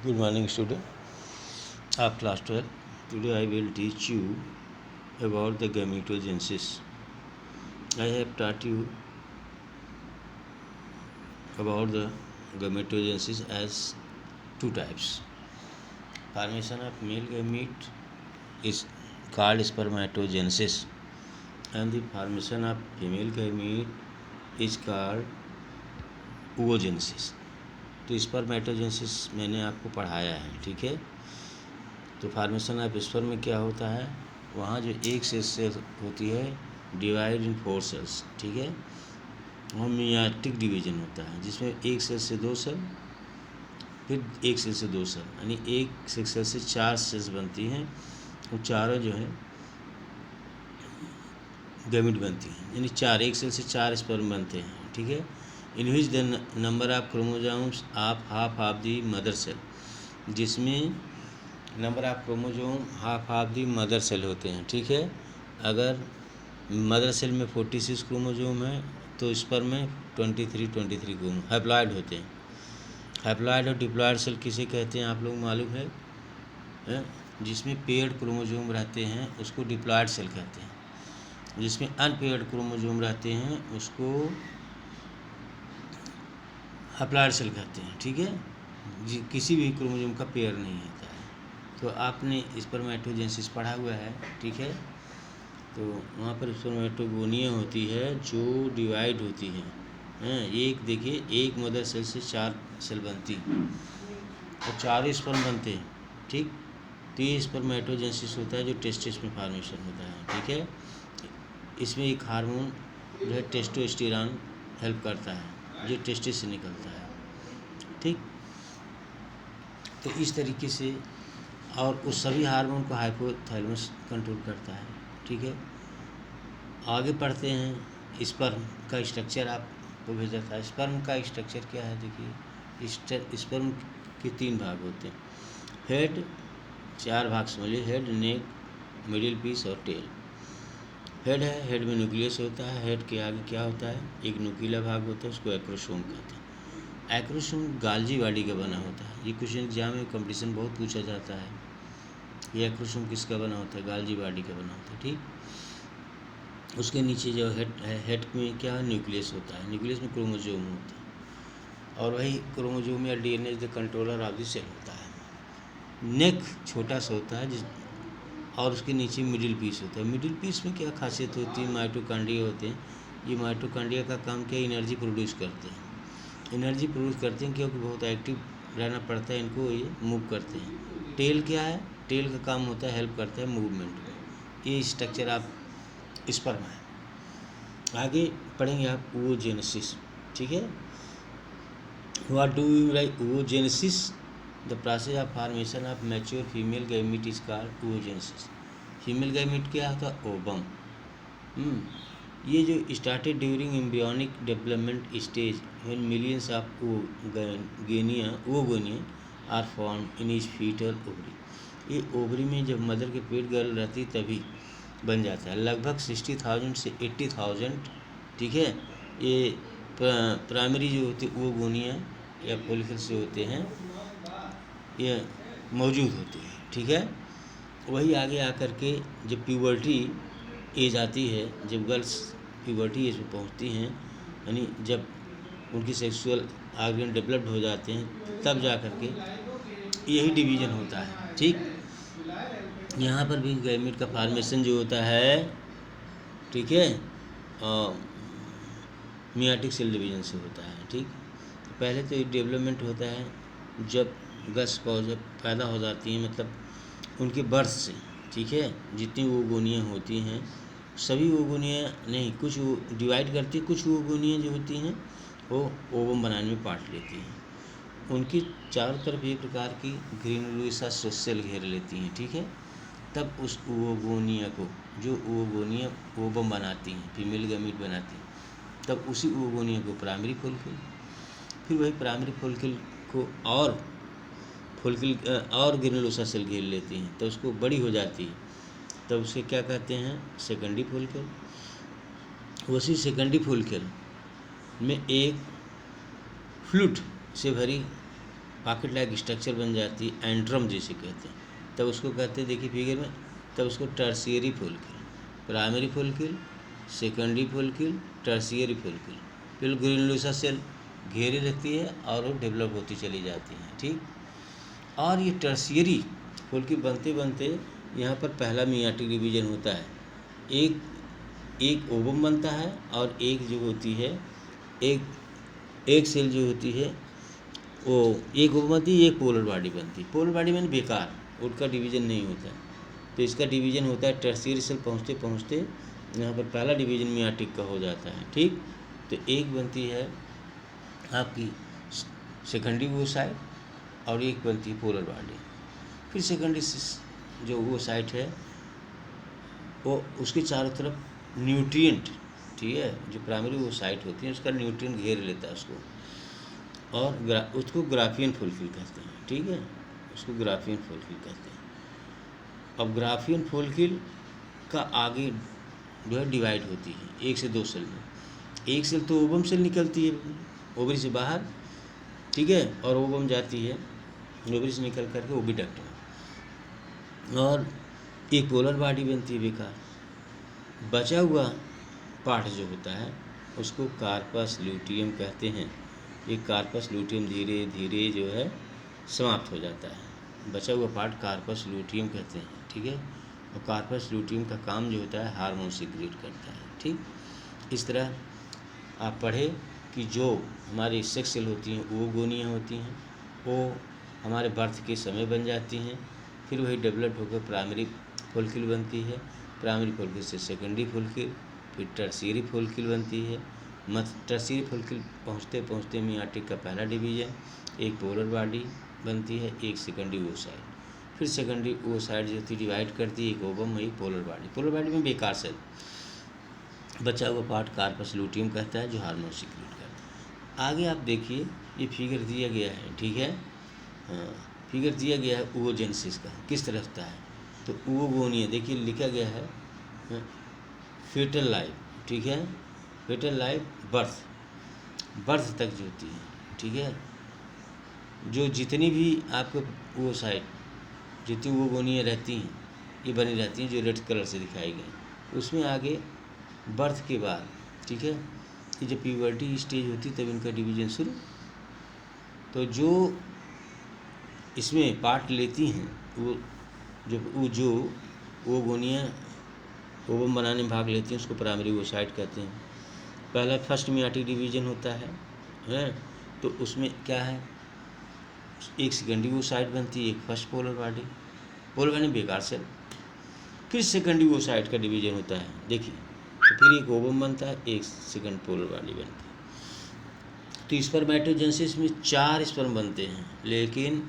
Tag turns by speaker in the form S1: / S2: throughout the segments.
S1: Good morning, student of class 12. Today I will teach you about the gametogenesis. I have taught you about the gametogenesis as two types. Formation of male gamete is called spermatogenesis, and the formation of female gamete is called oogenesis. तो spermatogenesis मैंने आपको पढ़ाया है, ठीक है। तो formation of sperm में क्या होता है, वहाँ जो एक सेल से होती है डिवाइड इन 4 सेल्स, ठीक है। वहाँ मियाटिक डिवीजन होता है जिसमें एक सेल से 2 सेल, फिर एक सेल से 2 सेल, यानी एक सेल से 4 सेल्स बनती हैं और चारों जो है गैमेट बनती हैं, यानी 4 एक सेल से 4 स्पर्म बनते हैं, ठीक है। In which the number of chromosomes of half of the mother cell, जिसमें number of chromosome half of the mother cell होते हैं, ठीक है। अगर मदर सेल में 46 क्रोमोसोम है तो स्पर्म में 23 क्रोमोसोम हैप्लॉइड होते हैं। हैप्लॉइड और डिप्लॉइड सेल किसे कहते हैं आप लोग मालूम है? जिसमें पेयर्ड क्रोमोसोम रहते हैं उसको डिप्लॉइड सेल कहते हैं, जिसमें अनपेयर्ड क्रोमोसोम रहते हैं उसको हैप्लॉइड सेल कहते हैं, ठीक है। किसी भी क्रोमोसोम का पेयर नहीं होता है। तो आपने स्पर्मेटोजेनेसिस पढ़ा हुआ है, ठीक है। तो वहाँ पर स्पर्मेटोगोनिया होती है जो डिवाइड होती है। एक देखिए, एक मदर सेल से 4 सेल बनती और 4 स्पर्म बनते हैं, ठीक। तो ये स्पर्मेटोजेनेसिस होता है जो टेस्टिस में फॉर्मेशन होता है, ठीक है। इसमें एक हार्मोन जो है टेस्टोस्टेरोन हेल्प करता है जो टेस्टिस से निकलता है, ठीक। तो इस तरीके से, और उस सभी हार्मोन को हाइपोथैलेमस कंट्रोल करता है, ठीक है। आगे पढ़ते हैं। स्पर्म का स्ट्रक्चर आपको भेजा था। स्पर्म का स्ट्रक्चर क्या है, देखिए। स्पर्म के 3 भाग होते हैं। हेड, 4 भाग समझिए, हेड, नेक, मिडिल पीस और टेल। हेड है, हेड में न्यूक्लियस होता है। हेड के आगे क्या होता है, एक नुकीला भाग होता है, उसको एक्रोसोम कहते हैं। एक्रोसोम गाल्जी बॉडी का बना होता है। ये क्वेश्चन एग्जाम में कंपटीशन बहुत पूछा जाता है, ये एक्रोसोम किसका बना होता है, गाल्जी बॉडी का बना होता है, ठीक। उसके नीचे जो हेड है, हेड में क्या है, न्यूक्लियस होता है। न्यूक्लियस में क्रोमोसोम होता है और वही क्रोमोसोम या DNA is the controller of the cell होता है। नेक छोटा सा होता है और उसके नीचे मिडिल पीस होता है। मिडिल पीस में क्या खासियत होती है, माइटोकॉन्ड्रिया होते हैं। ये माइटोकॉन्ड्रिया का काम क्या, एनर्जी प्रोड्यूस करते हैं। एनर्जी प्रोड्यूस करते हैं क्योंकि बहुत एक्टिव रहना पड़ता है इनको, ये मूव करते हैं। टेल क्या है, टेल का काम होता है हेल्प करता है मूवमेंट में। ये स्ट्रक्चर आप स्पर्म है। आगे पढ़ेंगे आप oogenesis, ठीक है। What do you write oogenesis? The process of formation of mature female gamete is called oogenesis। Female gamete क्या होता है, ओवम। ये जो started during embryonic development stage when millions of oogonia are formed in is fetal ovary. ये ovary में जब mother के पेट girl रहती तभी बन जाता है। लगभग 60,000 से 80,000, ठीक है। ये प्राइमरी जो होती है oogonia या फॉलिकल्स जो होते हैं ये मौजूद होते हैं, ठीक है। वही आगे आकर के जब प्यूबर्टी एज आती है, जब गर्ल्स प्यूबर्टी एज में पहुंचती हैं, यानी जब उनकी सेक्सुअल ऑर्गन डेवलप्ड हो जाते हैं, तब जा कर के यही डिवीज़न होता है, ठीक। यहाँ पर भी गैमेट का फॉर्मेशन जो होता है, ठीक है, मियाटिक सेल डिवीजन से होता है, ठीक। पहले तो एक डेवलपमेंट होता है जब गर्ल्स जब पैदा हो जाती हैं, मतलब उनके बर्थ से, ठीक है। जितनी oogonia होती हैं, सभी oogonia नहीं, कुछ डिवाइड करती है, कुछ oogonia जो होती हैं वो ओवम बनाने में पार्ट लेती हैं। उनकी चारों तरफ एक प्रकार की ग्रेनुलोसा सेल घेर लेती हैं, ठीक है। तब उस oogonia को, जो oogonia ओवम बनाती हैं, फीमेल गैमीट बनाती हैं, तब उसी oogonia को प्राइमरी फॉलिकल, फिर वही प्राइमरी फॉलिकल को और ग्रेनुलोसा सेल घेर लेती हैं, तो उसको बड़ी हो जाती है, तब उसे क्या कहते हैं, सेकेंडरी फॉलिकल। उसी सेकेंडरी फॉलिकल में एक फ्लूइड से भरी पॉकेट लाइक स्ट्रक्चर बन जाती है, एंड्रम जिसे कहते हैं, तब उसको कहते हैं, देखिए फिगर में, तब उसको tertiary follicle, primary follicle, secondary follicle, tertiary follicle, फिर ग्रेन्युलोसा सेल घेरे रखती है और वो डेवलप होती चली जाती है, ठीक। और ये टर्शियरी फॉलिकल बनते बनते यहाँ पर पहला मियाटिक डिवीजन होता है, एक ओवम बनता है और एक जो होती है एक सेल जो होती है वो एक ओवम बनती है, एक पोलर बॉडी बनती है। पोलर बॉडी में बेकार, उनका डिवीजन नहीं होता है, तो इसका डिवीजन होता है टर्शियरी सेल पहुँचते पहुँचते यहाँ पर पहला डिवीजन मियाटिक का हो जाता है, ठीक। तो एक बनती है आपकी सेकेंडरी ओसाइट और एक बनती है पोलर बॉडी। फिर सेकेंडरी जो ओसाइट है वो उसके चारों तरफ न्यूट्रिएंट, ठीक है, जो प्राइमरी ओसाइट होती है उसका न्यूट्रिएंट घेर लेता है उसको, और उसको ग्राफियन फॉलिकल कहते हैं, ठीक है, उसको ग्राफियन फॉलिकल कहते हैं। अब ग्राफियन फॉलिकल का आगे जो है डिवाइड होती है 1 से 2 सेल में। एक सेल तो ओवम से निकलती है ओवरी से बाहर, ठीक है, और ओवम जाती है ओवरी से निकल करके ओविडक्ट में, और एक पोलर बॉडी बनती है बेकार। बचा हुआ पार्ट जो होता है उसको कार्पस ल्यूटियम कहते हैं। ये कार्पस ल्यूटियम धीरे धीरे जो है समाप्त हो जाता है, बचा हुआ पार्ट कार्पस ल्यूटियम कहते हैं, ठीक है। और कार्पस ल्यूटियम का काम जो होता है हार्मोन सीक्रेट करता है, ठीक। इस तरह आप पढ़े कि जो हमारी सेक्स सेल होती हैं वो गोनियाँ होती हैं, वो हमारे बर्थ के समय बन जाती हैं, फिर वही डेवलप होकर प्राइमरी फॉलिकल बनती है, प्राइमरी फॉलिकल से सेकेंडरी फॉलिकल, फिर टर्शियरी फॉलिकल बनती है। टर्शियरी फॉलिकल पहुँचते पहुँचते मियाटिक का पहला डिवीजन, एक पोलर बॉडी बनती है, एक सेकेंडरी ओसाइट, फिर सेकेंडरी ओसाइट जो थी डिवाइड करती है, एक ओवम, एक पोलर बॉडी। पोलर बॉडी में बेकार सेल, बचा हुआ पार्ट कार्पस ल्यूटियम कहता है जो हार्मोन सीक्रेट करता है। आगे आप देखिए ये फिगर दिया गया है, ठीक है, हाँ, फिगर दिया गया है oogenesis का किस तरह होता है। तो oogonia देखिए लिखा गया है फेटल लाइफ, ठीक है, फेटल लाइफ बर्थ तक जो होती है, ठीक है, जो जितनी भी आपको वो साइड जितनी oogonia रहती हैं ये बनी रहती हैं जो रेड कलर से दिखाई गई, उसमें आगे बर्थ के बाद, ठीक है, ये जब प्यूबर्टी स्टेज होती तब इनका डिवीजन शुरू। तो जो इसमें पार्ट लेती हैं वो जो oogonia ओवम बनाने में भाग लेती हैं उसको प्राइमरी ओसाइट कहते हैं। पहला फर्स्ट मियाटिक डिवीजन होता है, तो उसमें क्या है, एक सेकेंडरी ओसाइट बनती है, एक फर्स्ट पोलर बॉडी बेकार सेल। फिर सेकेंडरी ओसाइट का डिवीजन होता है, देखिए, तो फिर एक ओवम बनता है, एक सेकेंड पोलर बॉडी बनती है। तो स्पर्मेटोजेनेसिस में 4 स्पर्म बनते हैं, लेकिन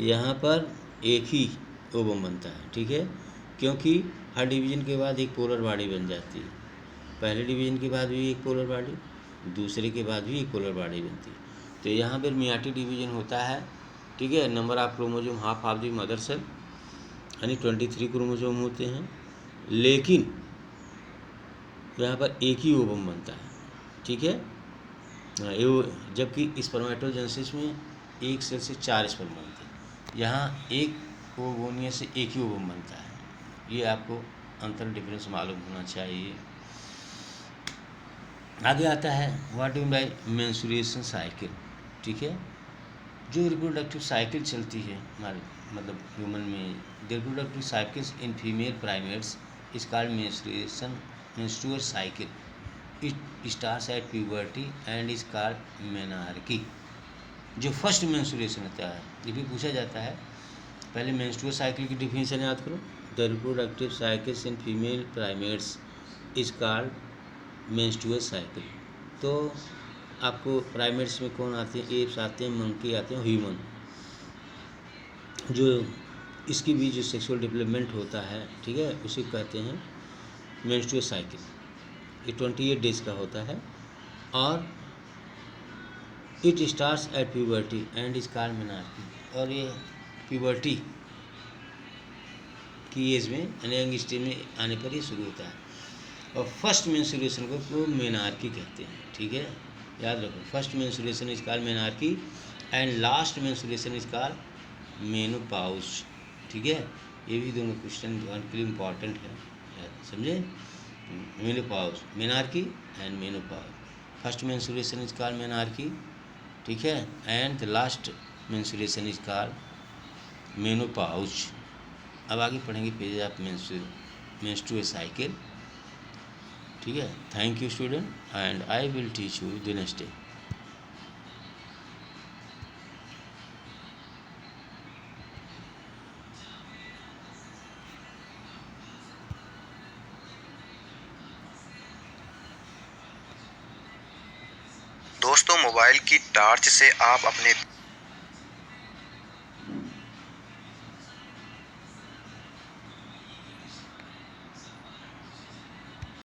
S1: यहाँ पर एक ही ओवम बनता है, ठीक है, क्योंकि हर डिवीजन के बाद एक पोलर बॉडी बन जाती है। पहले डिवीजन के बाद भी एक पोलर बॉडी, दूसरे के बाद भी एक पोलर बॉडी बनती है। तो यहाँ पर मियाटिक डिवीजन होता है, ठीक है। Number of chromosome half of the mother cell, यानी 23 क्रोमोसोम होते हैं, लेकिन यहाँ पर एक ही ओवम बनता है, ठीक है। जबकि स्पर्मेटोजेनेसिस में एक सेल से 4 स्पर्म बनते हैं, यहाँ एक oogonia से एक ही ओवम बनता है। ये आपको अंतर डिफरेंस मालूम होना चाहिए। आगे आता है what do by menstruation cycle, ठीक है। जो रिप्रोडक्टिव साइकिल चलती है हमारे मतलब ह्यूमन में, the reproductive cycles in female primates is called menstrual cycle, it starts at puberty and is called menarche. जो फर्स्ट मेंस्ट्रुएशन होता है, ये भी पूछा जाता है, पहले मेंस्ट्रुअल साइकिल की डिफिनेशन याद करो। The reproductive cycles in female primates is called menstrual cycle. तो आपको प्राइमेट्स में कौन आते हैं, एप्स आते हैं, मंकी आते हैं, ह्यूमन। जो इसकी भी जो सेक्सुअल डेवलपमेंट होता है, ठीक है, उसे कहते हैं मेंस्ट्रुअल साइकिल। ये 28 डेज का होता है और it starts at puberty and is called menarche. और ये प्यूबर्टी की एज में यानी यंग स्टेज में आने पर ये शुरू होता है। और फर्स्ट मेंस्ट्रुएशन को मेनार्की कहते हैं, ठीक है, याद रखो। First menstruation is called menarche and last menstruation is called menopause. ठीक है, ये भी दोनों क्वेश्चन के लिए इम्पॉर्टेंट है, समझे। Menopause, menarche and menopause. First menstruation is called menarche, ठीक है, and the last menstruation is called menopause. अब आगे पढ़ेंगे पेज ऑफ मेंस्ट्रुअल साइकिल। ठीक है, thank you student, and I will teach you the next day.
S2: दोस्तों, mobile की torch से आप अपने